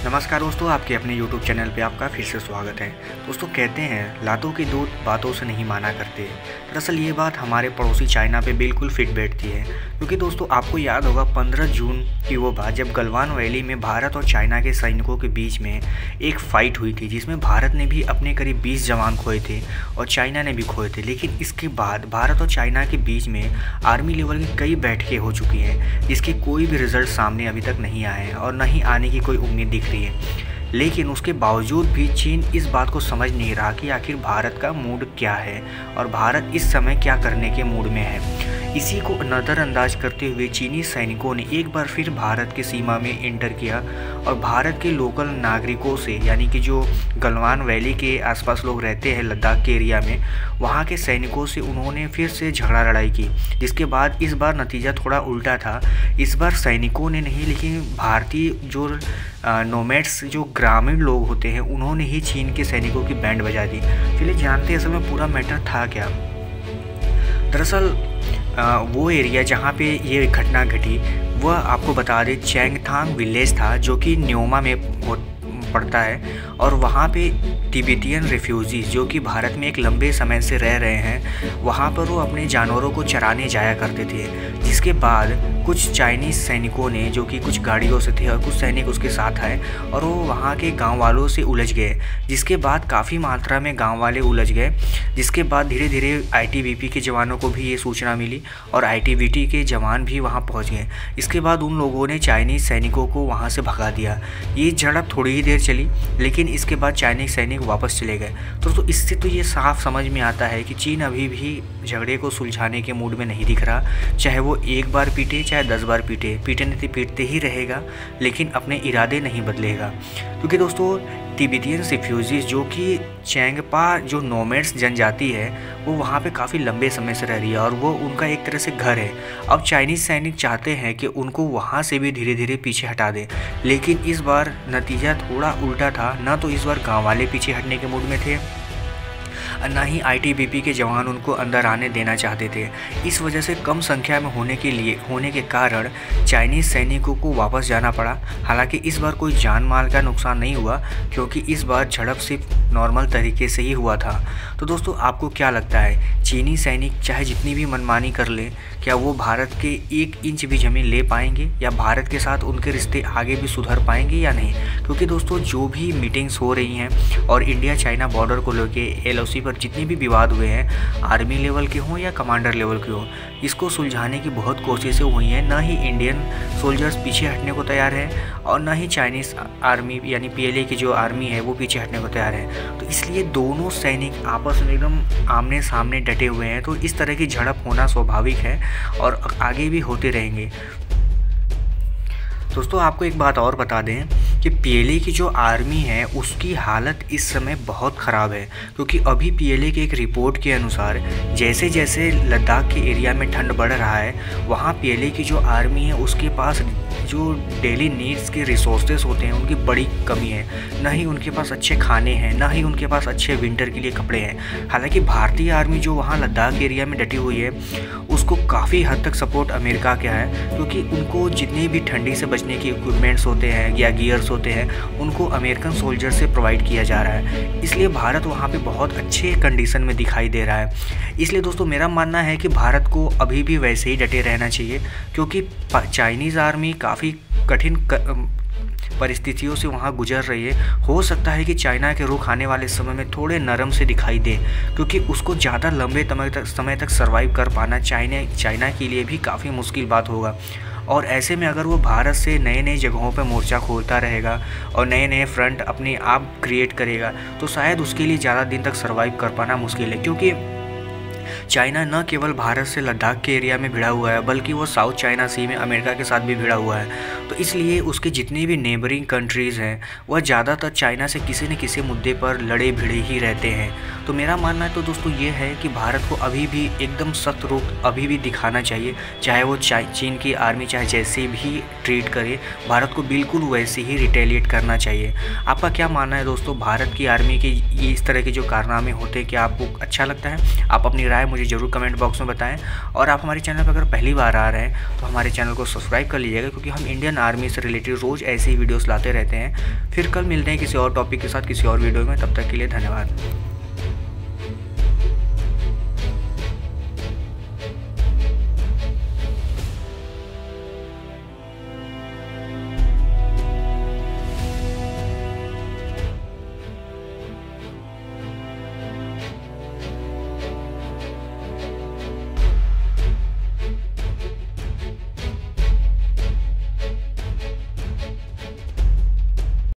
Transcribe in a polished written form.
नमस्कार दोस्तों, आपके अपने YouTube चैनल पे आपका फिर से स्वागत है। दोस्तों कहते हैं लातों के दूत बातों से नहीं माना करते। दरअसल ये बात हमारे पड़ोसी चाइना पे बिल्कुल फिट बैठती है, क्योंकि दोस्तों आपको याद होगा 15 जून की वो बात जब गलवान वैली में भारत और चाइना के सैनिकों के बीच में एक फ़ाइट हुई थी, जिसमें भारत ने भी अपने करीब 20 जवान खोए थे और चाइना ने भी खोए थे। लेकिन इसके बाद भारत और चाइना के बीच में आर्मी लेवल की कई बैठकें हो चुकी हैं, जिसके कोई भी रिजल्ट सामने अभी तक नहीं आए हैं और न ही आने की कोई उम्मीद दिख रही है। लेकिन उसके बावजूद भी चीन इस बात को समझ नहीं रहा कि आखिर भारत का मूड क्या है और भारत इस समय क्या करने के मूड में है। इसी को नज़रअंदाज करते हुए चीनी सैनिकों ने एक बार फिर भारत की सीमा में एंटर किया और भारत के लोकल नागरिकों से, यानी कि जो गलवान वैली के आसपास लोग रहते हैं लद्दाख के एरिया में, वहाँ के सैनिकों से उन्होंने फिर से झगड़ा लड़ाई की। जिसके बाद इस बार नतीजा थोड़ा उल्टा था। इस बार सैनिकों ने नहीं, लेकिन भारतीय जो नोमैड्स जो ग्रामीण लोग होते हैं उन्होंने ही चीन के सैनिकों की बैंड बजा दी। चलिए जानते हैं असल में पूरा मैटर था क्या। दरअसल वो एरिया जहाँ पे ये घटना घटी वह आपको बता दें चैंगथांग विलेज था, जो कि न्योमा में पड़ता है। और वहाँ पे तिब्बतियन रिफ्यूजीज़ जो कि भारत में एक लंबे समय से रह रहे हैं, वहाँ पर वो अपने जानवरों को चराने जाया करते थे। जिसके बाद कुछ चाइनीज़ सैनिकों ने, जो कि कुछ गाड़ियों से थे और कुछ सैनिक उसके साथ आए और वो वहाँ के गांव वालों से उलझ गए। जिसके बाद काफ़ी मात्रा में गांव वाले उलझ गए। जिसके बाद धीरे धीरे आईटीबीपी के जवानों को भी ये सूचना मिली और आईटीबीपी के जवान भी वहाँ पहुँच गए। इसके बाद उन लोगों ने चाइनीज़ सैनिकों को वहाँ से भगा दिया। ये झड़प थोड़ी ही देर चली, लेकिन इसके बाद चाइनीज़ सैनिक वापस चले गए। तो इससे तो ये साफ समझ में आता है कि चीन अभी भी झगड़े को सुलझाने के मूड में नहीं दिख रहा। चाहे वो एक बार पीटे चाहे 10 बार पीटते ही रहेगा, लेकिन अपने इरादे नहीं बदलेगा। क्योंकि दोस्तों तिब्बतियन रिफ्यूजीज़ जो कि चैंगपा जो नोमैड्स जनजाति है वो वहाँ पे काफ़ी लंबे समय से रह रही है और वो उनका एक तरह से घर है। अब चाइनीज़ सैनिक चाहते हैं कि उनको वहाँ से भी धीरे धीरे पीछे हटा दें, लेकिन इस बार नतीजा थोड़ा उल्टा था। ना तो इस बार गाँव वाले पीछे हटने के मूड में थे, ना ही आईटीबीपी के जवान उनको अंदर आने देना चाहते थे। इस वजह से कम संख्या में होने के कारण चाइनीज़ सैनिकों को वापस जाना पड़ा। हालांकि इस बार कोई जान माल का नुकसान नहीं हुआ, क्योंकि इस बार झड़प सिर्फ नॉर्मल तरीके से ही हुआ था। तो दोस्तों आपको क्या लगता है, चीनी सैनिक चाहे जितनी भी मनमानी कर ले, क्या वो भारत के 1 इंच भी ज़मीन ले पाएंगे या भारत के साथ उनके रिश्ते आगे भी सुधर पाएंगे या नहीं? क्योंकि दोस्तों जो भी मीटिंग्स हो रही हैं और इंडिया चाइना बॉर्डर को लेकर LOC पर जितने भी विवाद हुए हैं, आर्मी लेवल के हों या कमांडर लेवल के हों, इसको सुलझाने की बहुत कोशिशें हुई हैं। ना ही इंडियन सोल्जर्स पीछे हटने को तैयार है और ना ही चाइनीज़ आर्मी यानी PLA की जो आर्मी है वो पीछे हटने को तैयार है। तो इसलिए दोनों सैनिक आपस में एकदम आमने सामने डटे हुए हैं। तो इस तरह की झड़प होना स्वाभाविक है और आगे भी होते रहेंगे। दोस्तों आपको एक बात और बता दें कि PLA की जो आर्मी है उसकी हालत इस समय बहुत ख़राब है, क्योंकि अभी PLA के एक रिपोर्ट के अनुसार जैसे जैसे लद्दाख के एरिया में ठंड बढ़ रहा है, वहाँ PLA की जो आर्मी है उसके पास जो डेली नीड्स के रिसोर्सेज होते हैं उनकी बड़ी कमी है। ना ही उनके पास अच्छे खाने हैं, ना ही उनके पास अच्छे विंटर के लिए कपड़े हैं। हालांकि भारतीय आर्मी जो वहाँ लद्दाख एरिया में डटी हुई है उसको काफ़ी हद तक सपोर्ट अमेरिका का है, क्योंकि उनको जितने भी ठंडी से बचने के इक्विपमेंट्स होते हैं या गियर्स होते हैं उनको अमेरिकन सोल्जर से प्रोवाइड किया जा रहा है। इसलिए भारत वहाँ पे बहुत अच्छे कंडीशन में दिखाई दे रहा है। इसलिए दोस्तों मेरा मानना है कि भारत को अभी भी वैसे ही डटे रहना चाहिए, क्योंकि चाइनीज़ आर्मी काफ़ी कठिन परिस्थितियों से वहाँ गुजर रही है। हो सकता है कि चाइना के रुख आने वाले समय में थोड़े नरम से दिखाई दे, क्योंकि उसको ज़्यादा लंबे समय तक सर्वाइव कर पाना चाइना के लिए भी काफ़ी मुश्किल बात होगा। और ऐसे में अगर वो भारत से नए नए जगहों पर मोर्चा खोलता रहेगा और नए नए फ्रंट अपने आप क्रिएट करेगा, तो शायद उसके लिए ज़्यादा दिन तक सर्वाइव कर पाना मुश्किल है। क्योंकि चाइना न केवल भारत से लद्दाख के एरिया में भिड़ा हुआ है, बल्कि वो साउथ चाइना सी में अमेरिका के साथ भी भिड़ा हुआ है। तो इसलिए उसके जितने भी नेबरिंग कंट्रीज़ हैं वह ज़्यादातर चाइना से किसी न किसी मुद्दे पर लड़े भिड़े ही रहते हैं। तो मेरा मानना तो दोस्तों ये है कि भारत को अभी भी एकदम सख्त रुख अभी भी दिखाना चाहिए। चाहे वो चीन की आर्मी चाहे जैसे भी ट्रीट करे, भारत को बिल्कुल वैसे ही रिटेलिएट करना चाहिए। आपका क्या मानना है दोस्तों, भारत की आर्मी के इस तरह के जो कारनामे होते हैं क्या आपको अच्छा लगता है? आप अपनी राय मुझे ज़रूर कमेंट बॉक्स में बताएं। और आप हमारे चैनल पर अगर पहली बार आ रहे हैं तो हमारे चैनल को सब्सक्राइब कर लीजिएगा, क्योंकि हम इंडियन आर्मी से रिलेटेड रोज़ ऐसी ही वीडियोस लाते रहते हैं। फिर कल मिलते हैं किसी और टॉपिक के साथ किसी और वीडियो में। तब तक के लिए धन्यवाद।